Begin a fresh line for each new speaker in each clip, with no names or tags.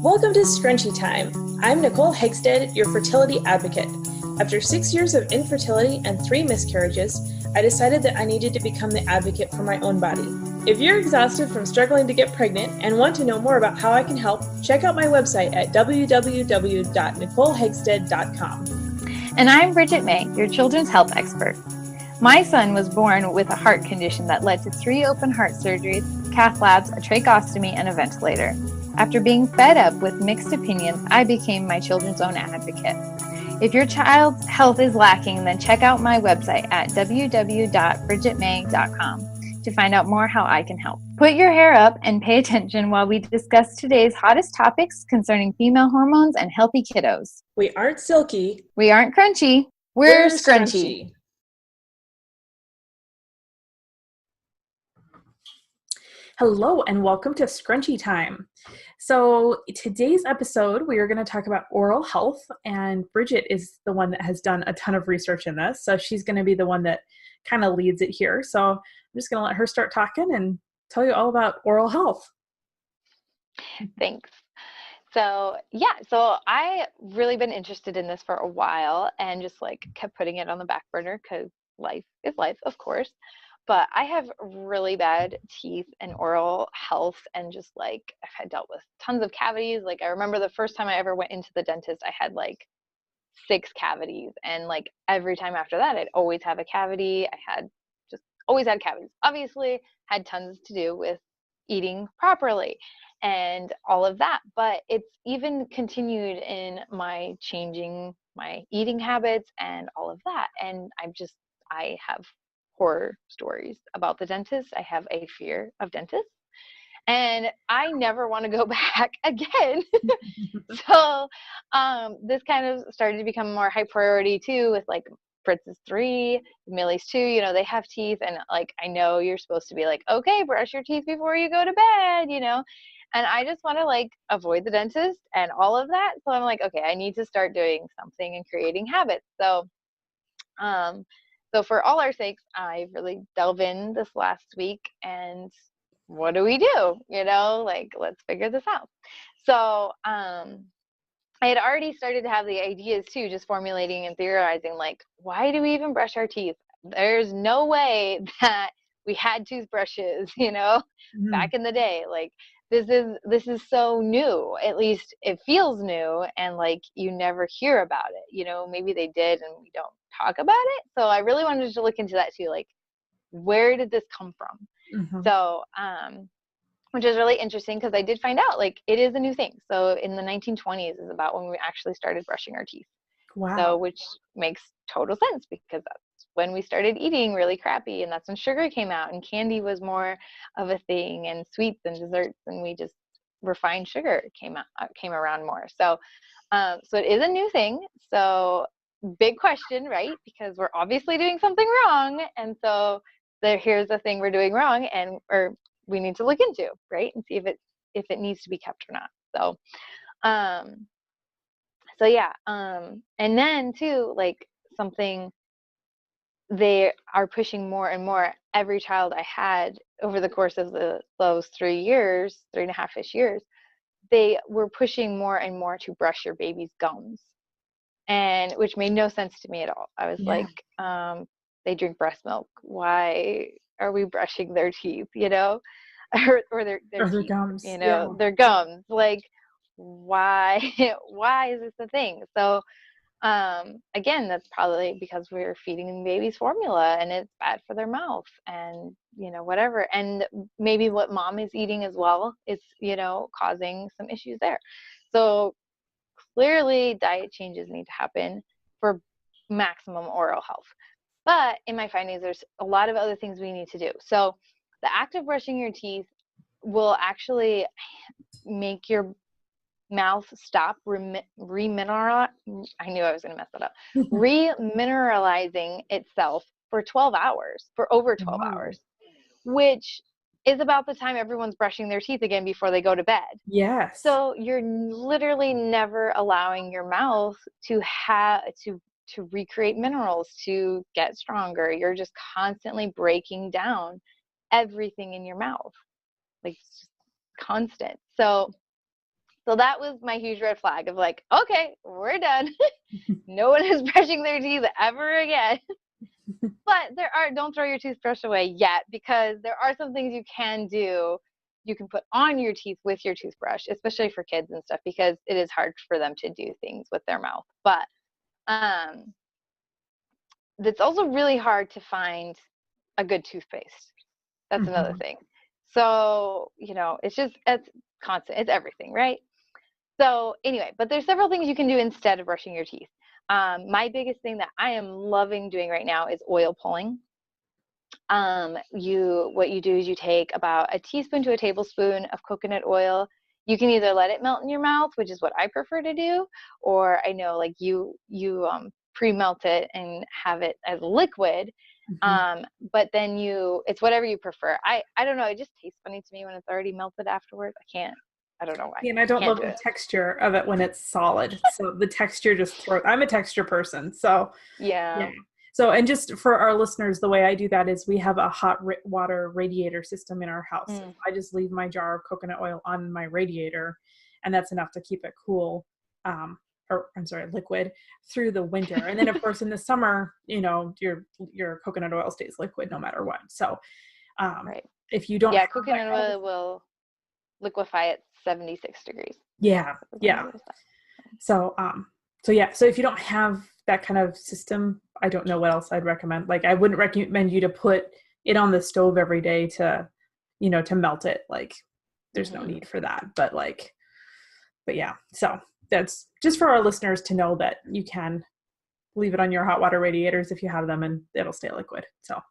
Welcome to Scrunchy Time. I'm Nicole Hegstead, your fertility advocate. After 6 years of infertility and 3 miscarriages, I decided that I needed to become the advocate for my own body. If you're exhausted from struggling to get pregnant and want to know more about how I can help, check out my website at www.nicolehegstead.com.
And I'm Brigette May, your children's health expert. My son was born with a heart condition that led to 3 open heart surgeries, cath labs, a tracheostomy, and a ventilator. After being fed up with mixed opinions, I became my children's own advocate. If your child's health is lacking, then check out my website at www.brigittemay.com to find out more how I can help. Put your hair up and pay attention while we discuss today's hottest topics concerning female hormones and healthy kiddos.
We aren't silky.
We aren't crunchy. We're scrunchy.
Hello and welcome to Scrunchy Time. So today's episode, we are going to talk about oral health, and Brigette is the one that has done a ton of research in this. So she's going to be the one that kind of leads it here. So I'm just going to let her start talking and tell you all about oral health.
Thanks. So I really been interested in this for a while and just kept putting it on the back burner because life is life, of course. But I have really bad teeth and oral health, and I've had dealt with tons of cavities. I remember the first time I ever went into the dentist, I had 6 cavities, and every time after that, I'd always have a cavity. I had just always had cavities. Obviously, had tons to do with eating properly and all of that, but it's even continued in my changing my eating habits and all of that. And I have horror stories about the dentist. I have a fear of dentists, and I never want to go back again. So this kind of started to become more high priority too, with Fritz's 3, Millie's 2, they have teeth, and I know you're supposed to be okay, brush your teeth before you go to bed, and I just want to avoid the dentist and all of that. So I'm okay, I need to start doing something and creating habits. So for all our sakes, I really delve in this last week, and what do we do? Let's figure this out. So I had already started to have the ideas too, just formulating and theorizing, why do we even brush our teeth? There's no way that we had toothbrushes, back in the day. This is so new. At least it feels new, and you never hear about it. Maybe they did and we don't talk about it. So I really wanted to look into that too, where did this come from?
Mm-hmm.
So which is really interesting because I did find out it is a new thing. So in the 1920s is about when we actually started brushing our teeth.
Wow.
So which makes total sense because that's when we started eating really crappy, and that's when sugar came out and candy was more of a thing, and sweets and desserts, and we just refined sugar came around more. So so it is a new thing. So big question, right? Because we're obviously doing something wrong, and so here's the thing we're doing wrong, or we need to look into, right, and see if it needs to be kept or not. So and then too, something they are pushing more and more. Every child I had over the course of those 3.5-ish years, they were pushing more and more to brush your baby's gums, and which made no sense to me at all. I was they drink breast milk. Why are we brushing their teeth? or their teeth,
gums.
Their gums. Why is this a thing? So again, that's probably because we're feeding babies formula and it's bad for their mouth, and whatever, and maybe what mom is eating as well is causing some issues there. So clearly diet changes need to happen for maximum oral health. But in my findings, there's a lot of other things we need to do. So the act of brushing your teeth will actually make your mouth stop remineralizing itself for 12 hours, for over 12 hours, which is about the time everyone's brushing their teeth again before they go to bed.
Yes.
So you're literally never allowing your mouth to recreate minerals, to get stronger. You're just constantly breaking down everything in your mouth, it's just constant. So So that was my huge red flag of like, okay, we're done. No one is brushing their teeth ever again. But don't throw your toothbrush away yet, because there are some things you can do. You can put on your teeth with your toothbrush, especially for kids and stuff, because it is hard for them to do things with their mouth. But it's also really hard to find a good toothpaste. That's another thing. So, it's constant. It's everything, right? So anyway, but there's several things you can do instead of brushing your teeth. My biggest thing that I am loving doing right now is oil pulling. What you do is you take about a teaspoon to a tablespoon of coconut oil. You can either let it melt in your mouth, which is what I prefer to do, or I know like you pre-melt it and have it as liquid. But then it's whatever you prefer. I don't know. It just tastes funny to me when it's already melted afterwards. I don't know why.
And I don't
Can't
love
do
the
it.
texture of it when it's solid. So the texture I'm a texture person. So
Yeah.
So, and just for our listeners, the way I do that is we have a hot water radiator system in our house. So I just leave my jar of coconut oil on my radiator, and that's enough to keep it cool, liquid through the winter. And then of course in the summer, your coconut oil stays liquid no matter what. So,
Right.
if you don't
Yeah,
have
coconut oil will liquefy at 76 degrees.
yeah. So, so if you don't have that kind of system, I don't know what else I'd recommend. Like, I wouldn't recommend you to put it on the stove every day to melt it. Like, there's no need for that. But yeah. So that's just for our listeners to know that you can leave it on your hot water radiators if you have them, and it'll stay liquid. So.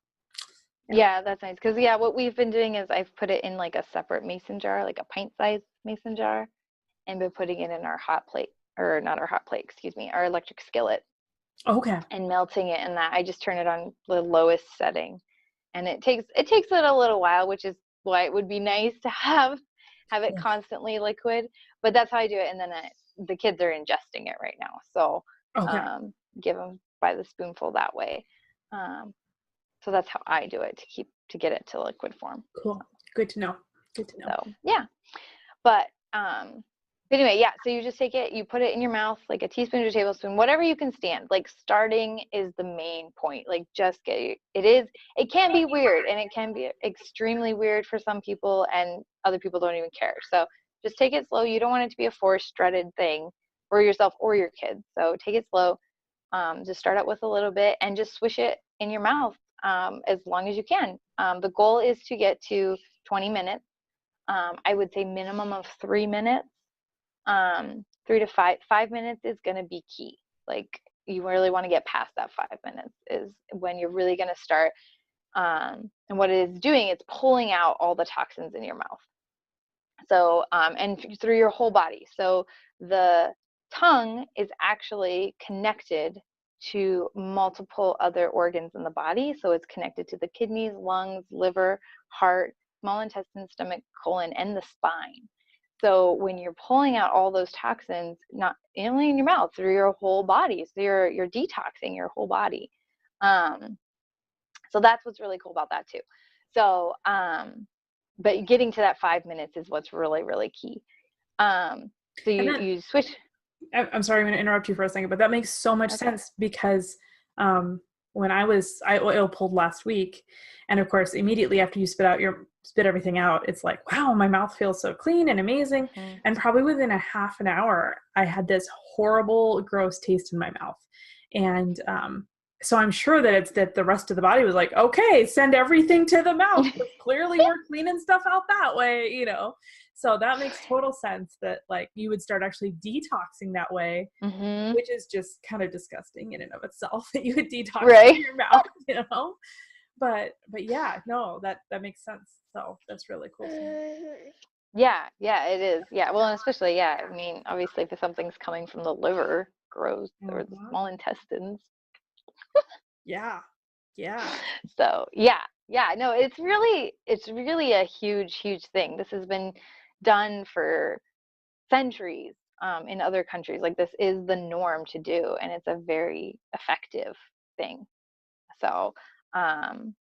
Yeah, that's nice. Because what we've been doing is I've put it in like a separate mason jar, like a pint-sized mason jar, and been putting it in our hot plate, or not our hot plate, excuse me, our electric skillet.
Okay.
And melting it in that. I just turn it on the lowest setting, and it takes it a little while, which is why it would be nice to have it constantly liquid. But that's how I do it, and then the kids are ingesting it right now, so give them by the spoonful that way. So that's how I do it to get it to liquid form.
Cool. Good to know.
So yeah, but anyway, yeah. So you just take it, you put it in your mouth, like a teaspoon to a tablespoon, whatever you can stand. Like, starting is the main point. Like, just it can be weird, and it can be extremely weird for some people, and other people don't even care. So just take it slow. You don't want it to be a forced, dreaded thing for yourself or your kids. So take it slow. Just start out with a little bit and just swish it in your mouth as long as you can. The goal is to get to 20 minutes. I would say minimum of 3 minutes. 3 to 5 minutes is going to be key. Like, you really want to get past that 5 minutes is when you're really going to start. And what it is doing, it's pulling out all the toxins in your mouth. So, and through your whole body. So the tongue is actually connected to multiple other organs in the body. So it's connected to the kidneys, lungs, liver, heart, small intestine, stomach, colon, and the spine. So when you're pulling out all those toxins, not only in your mouth, through your whole body, so you're detoxing your whole body. So that's what's really cool about that too. So, but getting to that 5 minutes is what's really, really key. So you switch.
I'm sorry, I'm going to interrupt you for a second, but that makes so much sense, because when I oil pulled last week, and of course, immediately after you spit everything out, it's like, wow, my mouth feels so clean and amazing. And probably within a half an hour, I had this horrible, gross taste in my mouth. And so I'm sure that it's that the rest of the body was like, okay, send everything to the mouth. Clearly we're cleaning stuff out that way, So that makes total sense that like you would start actually detoxing that way, which is just kind of disgusting in and of itself, that you would detox your mouth, But yeah, no, that makes sense. So that's really cool.
Yeah, it is. Yeah, well, and especially, I mean, obviously if something's coming from the liver, gross, or the small intestines.
Yeah.
So no, it's really a huge thing. This has been done for centuries in other countries. Like, this is the norm to do, and it's a very effective thing. So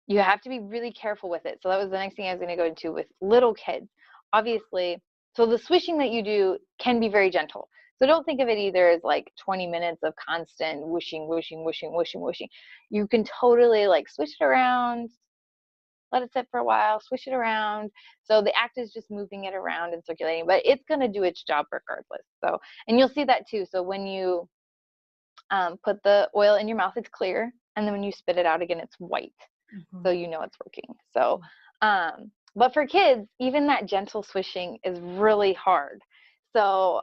you have to be really careful with it. So that was the next thing I was going to go into with little kids. Obviously, So the swishing that you do can be very gentle. So don't think of it either as like 20 minutes of constant whooshing, whooshing, whooshing, whooshing, whooshing. You can totally like swish it around, let it sit for a while, swish it around. So the act is just moving it around and circulating, but it's going to do its job regardless. So, and you'll see that too. So when you put the oil in your mouth, it's clear. And then when you spit it out again, it's white. So you know it's working. So, but for kids, even that gentle swishing is really hard. So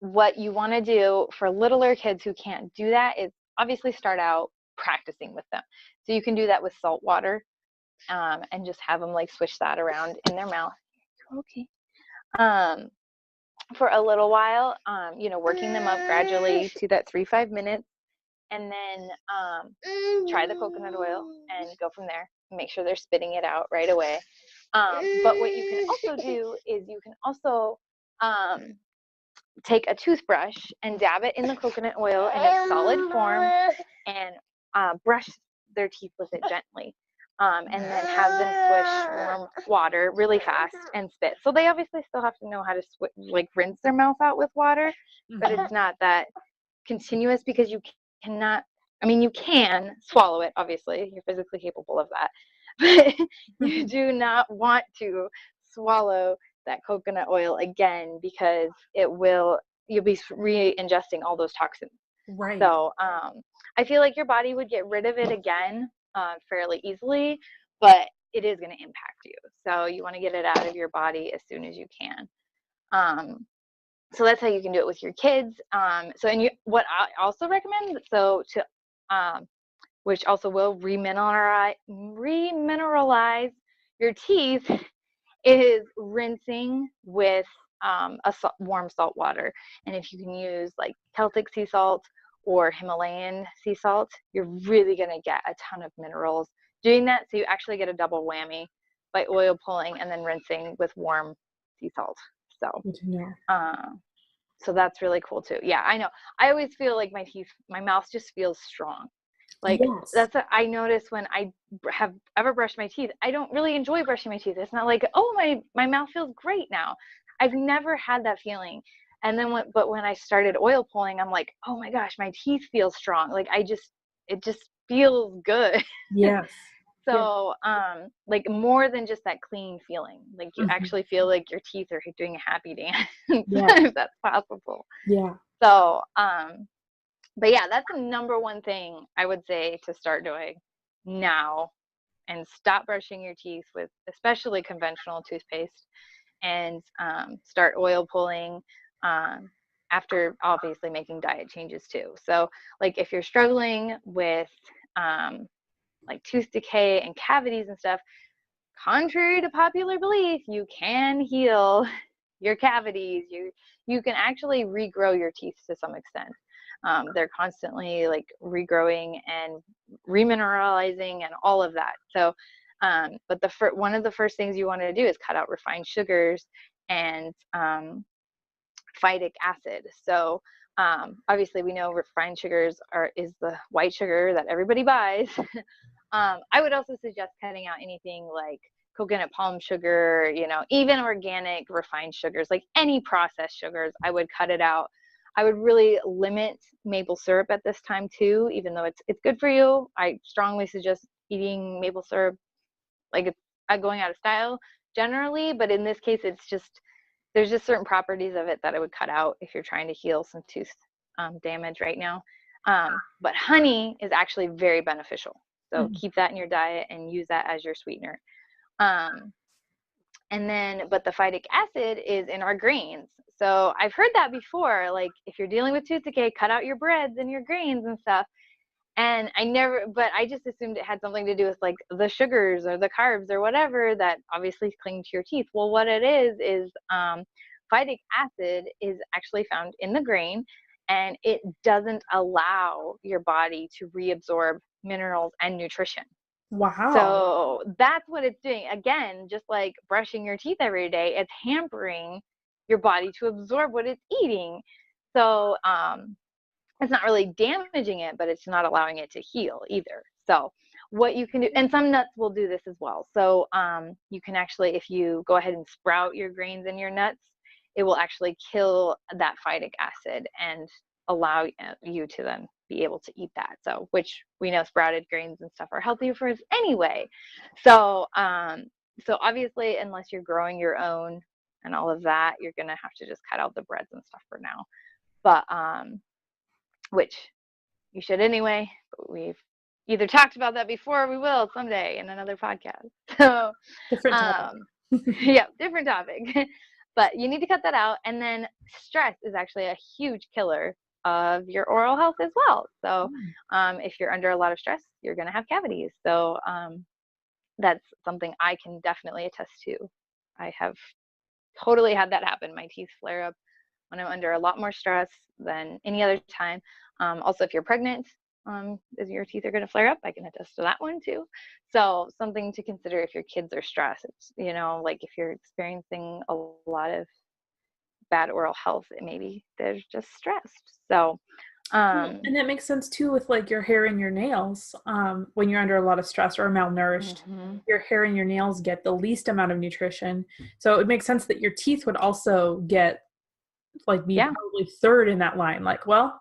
what you want to do for littler kids who can't do that is obviously start out practicing with them. So you can do that with salt water, and just have them like swish that around in their mouth. Okay. For a little while, working them up gradually to that 3-5 minutes, and then try the coconut oil and go from there. Make sure they're spitting it out right away. But what you can also do is you can also take a toothbrush and dab it in the coconut oil in its solid form, and brush their teeth with it gently. And then have them swish warm water really fast and spit. So they obviously still have to know how to rinse their mouth out with water, but it's not that continuous, because you cannot, you can swallow it, obviously, you're physically capable of that, but you do not want to swallow that coconut oil again, because you'll be re-ingesting all those toxins.
Right.
So I feel like your body would get rid of it again fairly easily, but it is going to impact you. So you want to get it out of your body as soon as you can. So that's how you can do it with your kids. What I also recommend, which also will remineralize your teeth, is rinsing with warm salt water. And if you can use like Celtic sea salt or Himalayan sea salt, you're really going to get a ton of minerals doing that. So you actually get a double whammy by oil pulling and then rinsing with warm sea salt. So, so that's really cool too. Yeah, I know. I always feel like my mouth just feels strong. Like, yes. That's what I notice when I have ever brushed my teeth. I don't really enjoy brushing my teeth. It's not like, oh, my mouth feels great now. I've never had that feeling. And then when I started oil pulling, I'm like, oh my gosh, my teeth feel strong. Like it just feels good.
Yes.
So, like more than just that clean feeling, like you actually feel like your teeth are doing a happy dance, if that's possible.
Yeah.
So, but yeah, that's the number one thing I would say to start doing now, and stop brushing your teeth with especially conventional toothpaste, and start oil pulling after obviously making diet changes too. So like if you're struggling with like tooth decay and cavities and stuff, contrary to popular belief, you can heal your cavities. You can actually regrow your teeth to some extent. They're constantly like regrowing and remineralizing and all of that. So, but one of the first things you want to do is cut out refined sugars and phytic acid. So obviously we know refined sugars is the white sugar that everybody buys. I would also suggest cutting out anything like coconut palm sugar, even organic refined sugars, like any processed sugars, I would cut it out. I would really limit maple syrup at this time too, even though it's good for you. I strongly suggest eating maple syrup, like it's going out of style generally, but in this case, there's just certain properties of it that I would cut out if you're trying to heal some tooth damage right now. But honey is actually very beneficial. So keep that in your diet and use that as your sweetener. But the phytic acid is in our grains. So I've heard that before, like if you're dealing with tooth decay, cut out your breads and your grains and stuff. And I just assumed it had something to do with like the sugars or the carbs or whatever that obviously cling to your teeth. Well, what it is phytic acid is actually found in the grain, and it doesn't allow your body to reabsorb minerals and nutrition.
Wow.
So that's what it's doing. Again, just like brushing your teeth every day, it's hampering your body to absorb what it's eating. So it's not really damaging it, but it's not allowing it to heal either. So what you can do, and some nuts will do this as well. So you can actually, if you go ahead and sprout your grains in your nuts, it will actually kill that phytic acid and allow you to then be able to eat that. So, which we know sprouted grains and stuff are healthier for us anyway. So, so obviously, unless you're growing your own and all of that, you're gonna have to just cut out the breads and stuff for now. But which you should anyway. But we've either talked about that before, or we will someday in another podcast. So,
Different topic.
yeah, different topic. But you need to cut that out. And then stress is actually a huge killer of your oral health as well. So if you're under a lot of stress, you're going to have cavities. So that's something I can definitely attest to. I have totally had that happen. My teeth flare up when I'm under a lot more stress than any other time. Also, if you're pregnant, your teeth are going to flare up. I can attest to that one too. So something to consider if your kids are stressed. It's, you know, like if you're experiencing a lot of bad oral health, maybe they're just stressed. So
and that makes sense too with like your hair and your nails. When you're under a lot of stress or malnourished, your hair and your nails get the least amount of nutrition. So it makes sense that your teeth would also get like be probably third in that line. Like, well,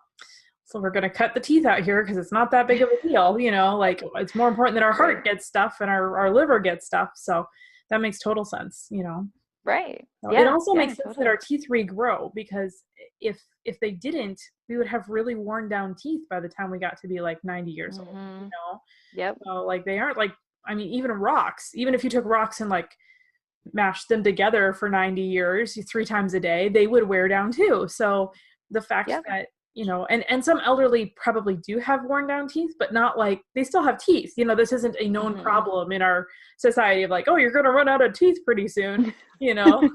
so we're going to cut the teeth out here because it's not that big of a deal, you know, like it's more important that our heart gets stuff and our liver gets stuff. So that makes total sense, you know.
Right.
So it also makes sense that our teeth regrow, because if they didn't, we would have really worn down teeth by the time we got to be like 90 years old, you know?
Yep.
So like they aren't like, I mean, even rocks, even if you took rocks and like mashed them together for 90 years, 3 times a day, they would wear down too. So the fact that, you know, and some elderly probably do have worn down teeth, but not like, they still have teeth. You know, this isn't a known problem in our society of like, oh, you're going to run out of teeth pretty soon, you know?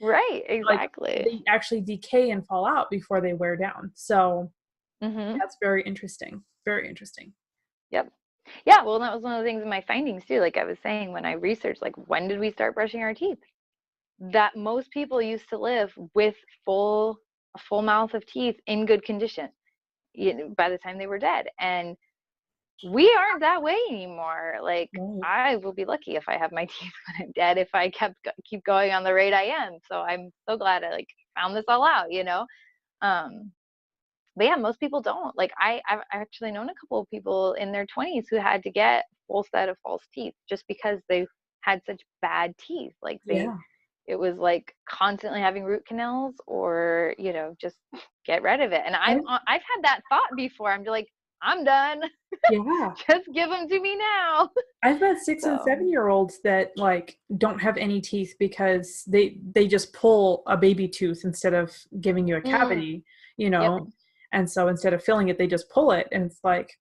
Right, exactly.
Like, they actually decay and fall out before they wear down. So that's very interesting. Very interesting.
Yep. Yeah, well, that was one of the things in my findings too. Like I was saying, when I researched, like, when did we start brushing our teeth? That most people used to live with a full mouth of teeth in good condition, you know, by the time they were dead. And we aren't that way anymore. Like, I will be lucky if I have my teeth when I'm dead, if I keep going on the rate I am. So I'm so glad I like found this all out, you know? But yeah, most people don't. Like I've actually known a couple of people in their 20s who had to get full set of false teeth just because they had such bad teeth. Like it was like constantly having root canals, or, you know, just get rid of it. And I've had that thought before. I'm just like, I'm done.
Yeah.
Just give them to me now.
I've met 6 and 7-year-olds that like don't have any teeth because they just pull a baby tooth instead of giving you a cavity, you know. And so instead of filling it, they just pull it. And it's like,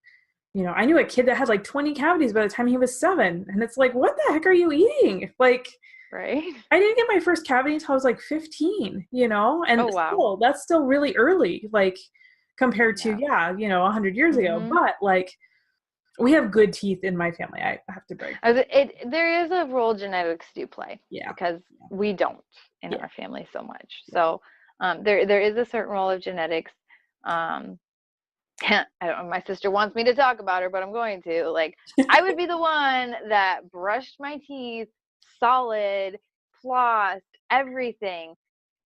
you know, I knew a kid that had like 20 cavities by the time he was 7. And it's like, what the heck are you eating? Like,
right.
I didn't get my first cavity until I was like 15, you know, and still, that's still really early, like compared to, you know, 100 years ago. But like, we have good teeth in my family. I have to break.
There is a role genetics do play. Because we don't in our family so much. So there is a certain role of genetics. I don't know, my sister wants me to talk about her, but I'm going to. Like, I would be the one that brushed my teeth solid, flossed, everything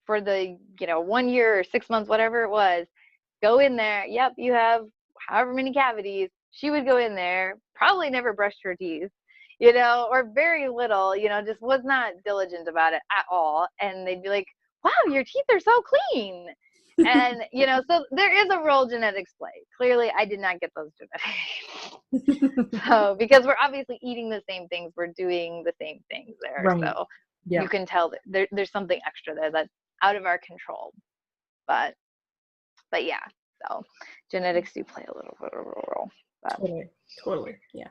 for the, you know, 1 year or 6 months, whatever it was. Go in there. Yep, you have however many cavities. She would go in there, probably never brushed her teeth, you know, or very little, you know, just was not diligent about it at all. And they'd be like, wow, your teeth are so clean. And, you know, so there is a role genetics play. Clearly, I did not get those genetics. So, because we're obviously eating the same things, we're doing the same things there. Right. So you can tell that there's something extra there that's out of our control. But yeah, so genetics do play a little bit of a role. But,
totally, yeah.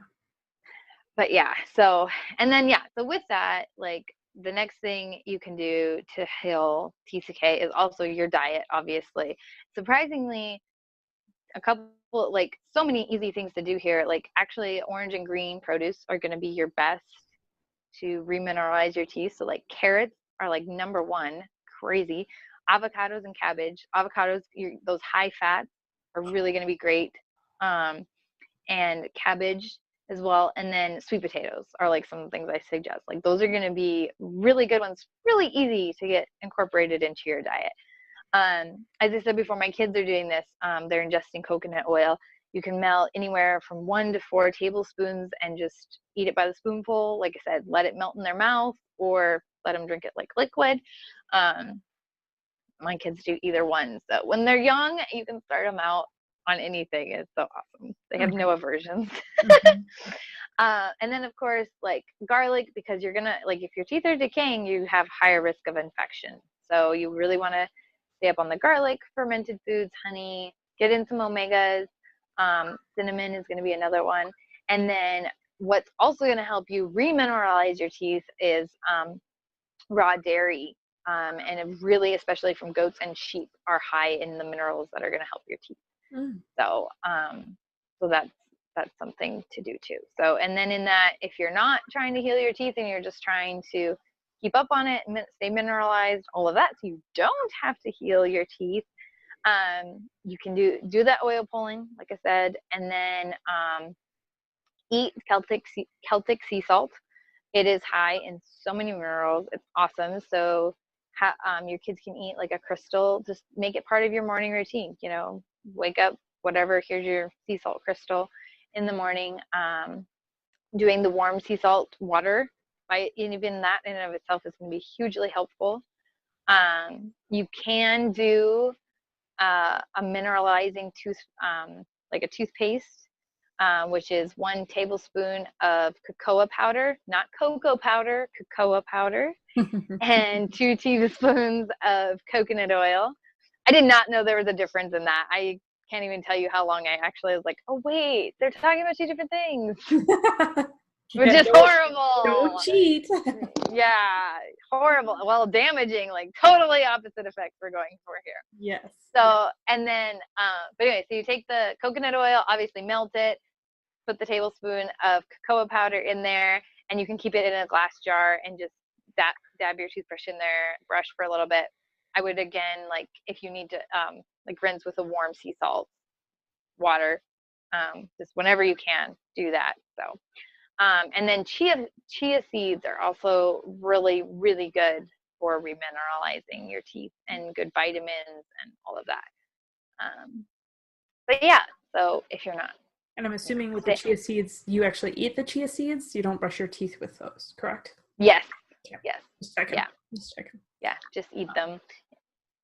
But yeah, so, and then so with that, like, the next thing you can do to heal teeth decay is also your diet, obviously. Surprisingly, a couple, like, so many easy things to do here. Like, actually, orange and green produce are going to be your best to remineralize your teeth. So, like, carrots are like number one, crazy. Avocados and cabbage. Avocados, those high fats are really going to be great. And cabbage as well. And then sweet potatoes are like some things I suggest. Like those are going to be really good ones, really easy to get incorporated into your diet. As I said before, my kids are doing this. They're ingesting coconut oil. You can melt anywhere from 1 to 4 tablespoons and just eat it by the spoonful. Like I said, let it melt in their mouth or let them drink it like liquid. My kids do either one. So when they're young, you can start them out on anything. It's so awesome. They have no aversions. And then of course, like garlic, because you're gonna, like, if your teeth are decaying, you have higher risk of infection. So you really want to stay up on the garlic, fermented foods, honey, get in some omegas. Cinnamon is going to be another one. And then what's also going to help you remineralize your teeth is raw dairy. And really, especially from goats and sheep, are high in the minerals that are going to help your teeth. So, so that's something to do too. So, and then in that, if you're not trying to heal your teeth and you're just trying to keep up on it, stay mineralized, all of that, so you don't have to heal your teeth, you can do that oil pulling, like I said, and then eat Celtic sea salt. It is high in so many minerals. It's awesome. So your kids can eat like a crystal. Just make it part of your morning routine. You know, wake up, whatever, here's your sea salt crystal in the morning. Doing the warm sea salt water, even that in and of itself is going to be hugely helpful. You can do a mineralizing like a toothpaste, which is 1 tablespoon of cocoa powder, not cocoa powder, cocoa powder, and 2 teaspoons of coconut oil. I did not know there was a difference in that. I can't even tell you how long I actually was like, oh wait, they're talking about 2 different things. Which is horrible.
Don't cheat.
Yeah, horrible. Well, damaging, like totally opposite effects we're going for here.
Yes.
So, and then, but anyway, so you take the coconut oil, obviously melt it, put the tablespoon of cocoa powder in there, and you can keep it in a glass jar and just dab your toothbrush in there, brush for a little bit. I would, again, like if you need to, like rinse with a warm sea salt water, just whenever you can do that. So, and then chia seeds are also really, really good for remineralizing your teeth and good vitamins and all of that. But yeah, so if you're not.
And I'm assuming with the chia seeds, you actually eat the chia seeds. You don't brush your teeth with those, correct?
Yes.
Yeah.
Yes.
Just checking.
Yeah.
Just checking.
Yeah. Just eat them.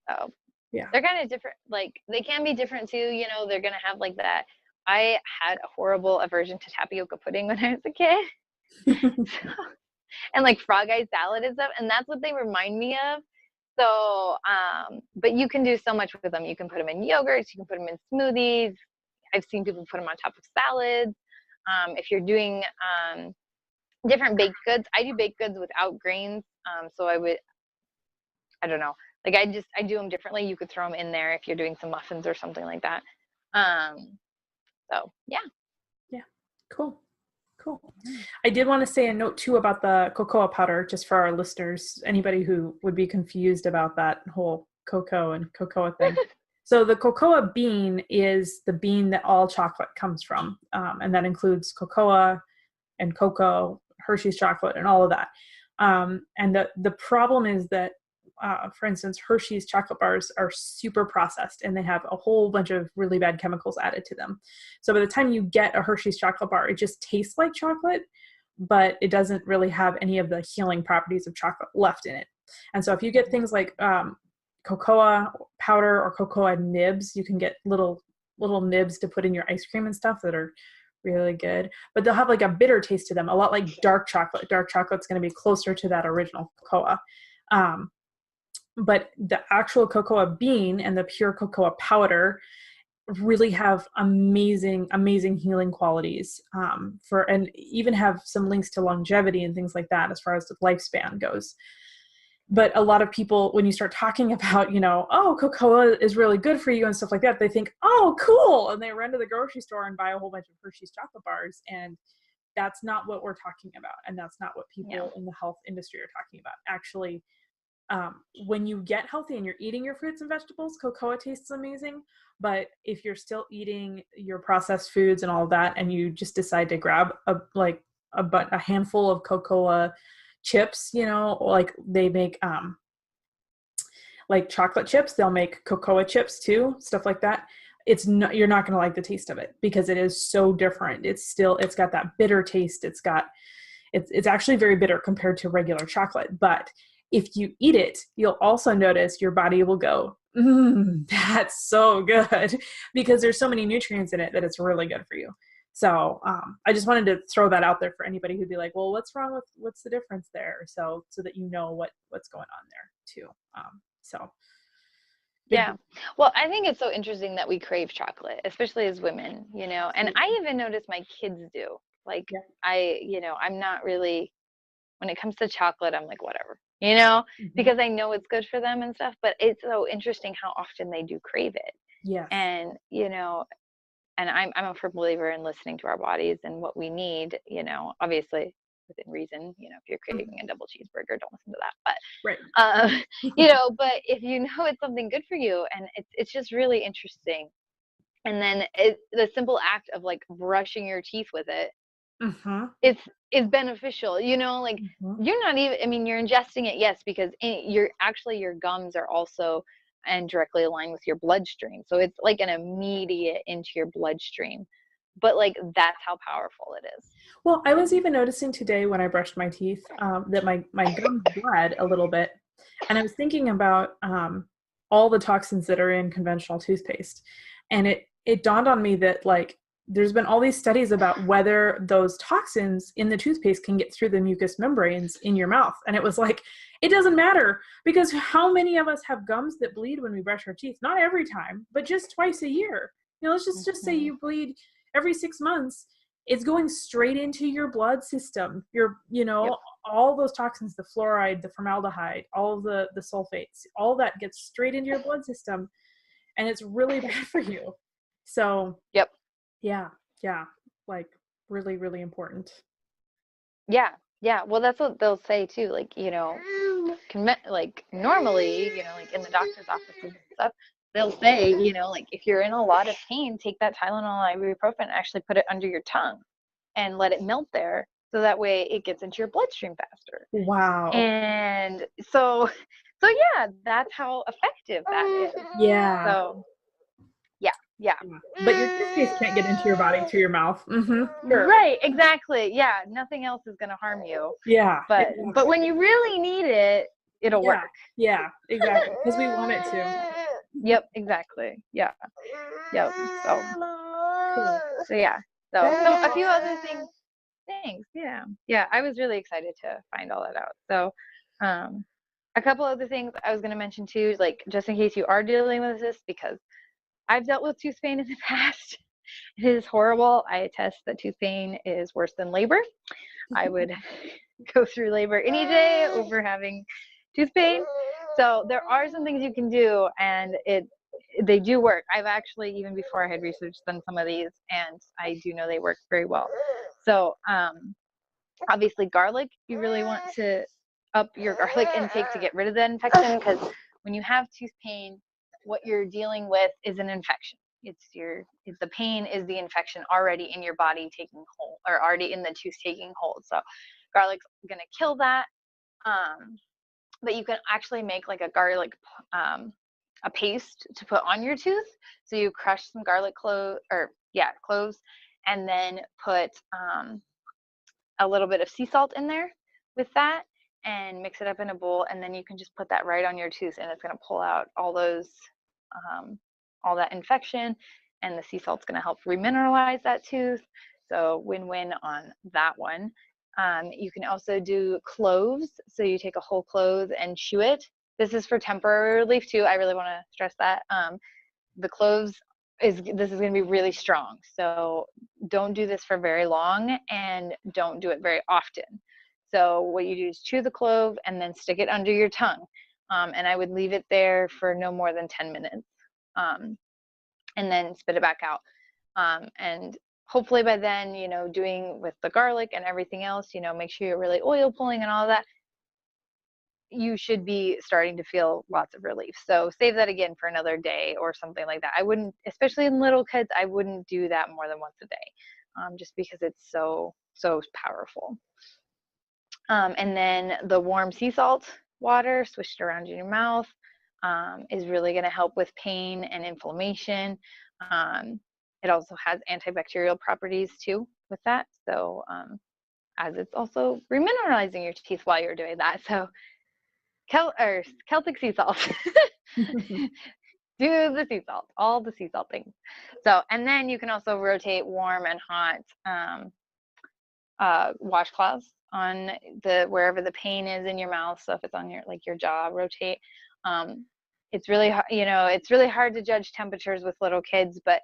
So
yeah,
they're kind of different. Like they can be different too. You know, they're gonna have like that. I had a horrible aversion to tapioca pudding when I was a kid. And like frog eye salad and stuff, and that's what they remind me of. So, but you can do so much with them. You can put them in yogurts, you can put them in smoothies. I've seen people put them on top of salads. If you're doing different baked goods, I do baked goods without grains. So I don't know, like I do them differently. You could throw them in there if you're doing some muffins or something like that. So yeah.
Yeah, cool. I did want to say a note too about the cocoa powder, just for our listeners, anybody who would be confused about that whole cocoa and cocoa thing. So the cocoa bean is the bean that all chocolate comes from, and that includes cocoa and cocoa, Hershey's chocolate, and all of that. And the problem is that, for instance, Hershey's chocolate bars are super processed and they have a whole bunch of really bad chemicals added to them. So by the time you get a Hershey's chocolate bar, it just tastes like chocolate, but it doesn't really have any of the healing properties of chocolate left in it. And so if you get things like cocoa powder or cocoa nibs, you can get little nibs to put in your ice cream and stuff that are really good, but they'll have like a bitter taste to them, a lot like dark chocolate. Dark chocolate's going to be closer to that original cocoa. But the actual cocoa bean and the pure cocoa powder really have amazing healing qualities, and even have some links to longevity and things like that as far as the lifespan goes. But a lot of people, when you start talking about, oh, cocoa is really good for you and stuff like that, they think, oh, cool. And they run to the grocery store and buy a whole bunch of Hershey's chocolate bars. And that's not what we're talking about. And that's not what people in the health industry are talking about. Actually, when you get healthy and you're eating your fruits and vegetables, cocoa tastes amazing. But if you're still eating your processed foods and all of that, and you just decide to grab a handful of cocoa chips, like they make like chocolate chips, they'll make cocoa chips too, stuff like that. You're not going to like the taste of it because it is so different. It's got that bitter taste. It's actually very bitter compared to regular chocolate. But if you eat it, you'll also notice your body will go, that's so good, because there's so many nutrients in it that it's really good for you. So I just wanted to throw that out there for anybody who'd be like, well, what's the difference there? So that you know what's going on there too. So
yeah. Well, I think it's so interesting that we crave chocolate, especially as women, and I even notice my kids do. Like, yeah. I'm not really, when it comes to chocolate, I'm like, whatever, because I know it's good for them and stuff, but it's so interesting how often they do crave it.
Yes.
And, and I'm a firm believer in listening to our bodies and what we need, obviously within reason. If you're craving a double cheeseburger, don't listen to that. But,
right.
But if you know it's something good for you, and it's just really interesting. And then the simple act of like brushing your teeth with it, it's beneficial, like you're not even, I mean, you're ingesting it, yes, because your gums are also and directly aligned with your bloodstream. So it's like an immediate into your bloodstream. But like, that's how powerful it is.
Well, I was even noticing today when I brushed my teeth that my gums bled a little bit. And I was thinking about all the toxins that are in conventional toothpaste. And it dawned on me that like, there's been all these studies about whether those toxins in the toothpaste can get through the mucous membranes in your mouth. And it was like, it doesn't matter, because how many of us have gums that bleed when we brush our teeth? Not every time, but just twice a year. Let's just say you bleed every 6 months. It's going straight into your blood system. All those toxins, the fluoride, the formaldehyde, all of the sulfates, all that gets straight into your blood system. And it's really bad for you. So, yeah, like really, really important.
Yeah. Well, that's what they'll say too. Like, like normally, like in the doctor's offices and stuff, they'll say, like if you're in a lot of pain, take that Tylenol, ibuprofen, and actually put it under your tongue and let it melt there, so that way it gets into your bloodstream faster.
Wow.
And so yeah, that's how effective that is.
Yeah.
So yeah.
But your toothpaste can't get into your body through your mouth. Sure.
Right, exactly. Yeah, nothing else is going to harm you.
Yeah.
But when you really need it, it'll work.
Yeah, exactly. Because we want it to.
Yep, exactly. Yeah. Yep. So yeah. So a few other things. Yeah. I was really excited to find all that out. So a couple other things I was going to mention too, like just in case you are dealing with this, because I've dealt with tooth pain in the past. It is horrible. I attest that tooth pain is worse than labor. I would go through labor any day over having tooth pain. So there are some things you can do, and they do work. I've actually, even before I had researched, done some of these, and I do know they work very well. So obviously garlic, you really want to up your garlic intake to get rid of that infection, because when you have tooth pain, what you're dealing with is an infection. The pain is the infection already in your body taking hold, or already in the tooth taking hold. So garlic's going to kill that. But you can actually make like a garlic a paste to put on your tooth. So you crush some garlic cloves, and then put a little bit of sea salt in there with that, and mix it up in a bowl, and then you can just put that right on your tooth, and it's going to pull out all that infection, and the sea salt's going to help remineralize that tooth. So win-win on that one. You can also do cloves. So you take a whole clove and chew it. This is for temporary relief too. I really want to stress that. The cloves this is going to be really strong. So don't do this for very long, and don't do it very often. So what you do is chew the clove and then stick it under your tongue. And I would leave it there for no more than 10 minutes. And then spit it back out. And hopefully by then, doing with the garlic and everything else, make sure you're really oil pulling and all of that. you should be starting to feel lots of relief. So save that again for another day or something like that. I wouldn't, especially in little kids, I wouldn't do that more than once a day, just because it's so powerful. And then the warm sea salt water swished around in your mouth is really going to help with pain and inflammation. It also has antibacterial properties too with that. So as it's also remineralizing your teeth while you're doing that. So Celtic sea salt. Do the sea salt, all the sea salt things. So, and then you can also rotate warm and hot washcloths on wherever the pain is in your mouth. So if it's on your jaw, rotate. It's really, it's really hard to judge temperatures with little kids, but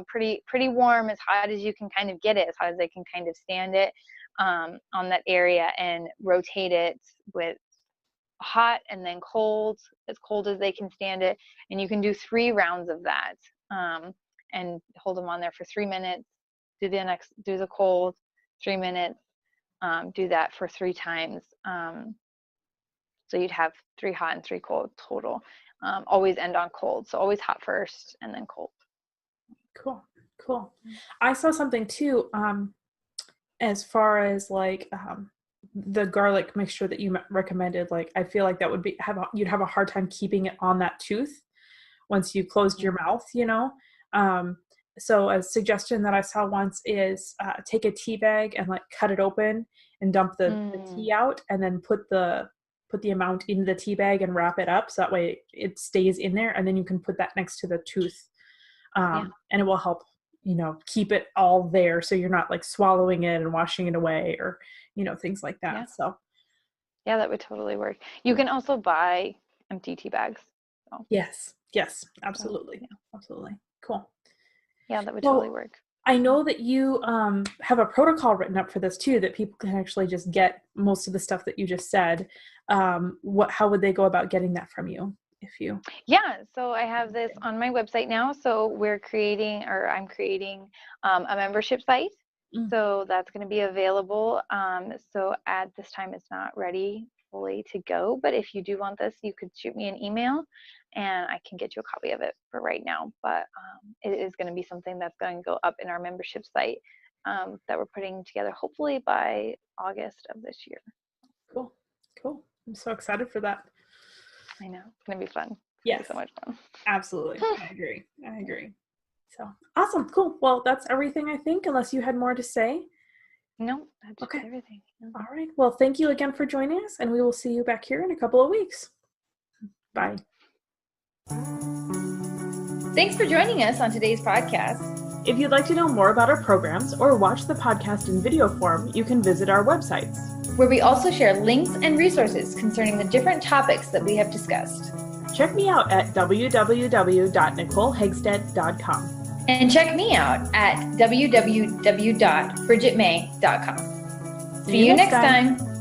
pretty warm, as hot as you can kind of get it, as hot as they can kind of stand it on that area, and rotate it with hot and then cold, as cold as they can stand it. And you can do 3 rounds of that, and hold them on there for 3 minutes. Do the cold, 3 minutes. Do that for 3 times. So you'd have 3 hot and 3 cold total. Always end on cold. So always hot first and then cold.
Cool. I saw something too, as far as the garlic mixture that you recommended. I feel like that would you'd have a hard time keeping it on that tooth once you closed your mouth, So a suggestion that I saw once is take a tea bag and cut it open and dump the tea out, and then put the amount in the tea bag and wrap it up, so that way it stays in there, and then you can put that next to the tooth, and it will help keep it all there, so you're not swallowing it and washing it away, or things like that.
Yeah.
So
yeah, that would totally work. You can also buy empty tea bags. So.
Yes, absolutely.
So, yeah.
Absolutely. Cool.
Yeah, that would totally work.
I know that you have a protocol written up for this too, that people can actually just get most of the stuff that you just said. How would they go about getting that from you?
Yeah, so I have this on my website now. So I'm creating a membership site. So that's going to be available. So at this time, it's not ready fully to go, but if you do want this, you could shoot me an email and I can get you a copy of it for right now. But it is going to be something that's going to go up in our membership site that we're putting together, hopefully by August of this year.
Cool. I'm so excited for that.
I know, it's going to be fun.
Yes.
So much fun.
Absolutely. I agree. So awesome. Cool. Well, that's everything, I think, unless you had more to say.
No, that's everything. Yeah.
All right. Well, thank you again for joining us, and we will see you back here in a couple of weeks. Bye.
Thanks for joining us on today's podcast.
If you'd like to know more about our programs or watch the podcast in video form, you can visit our websites,
where we also share links and resources concerning the different topics that we have discussed.
Check me out at www.nicolehegstead.com.
And check me out at www.brigittemay.com. See you next time.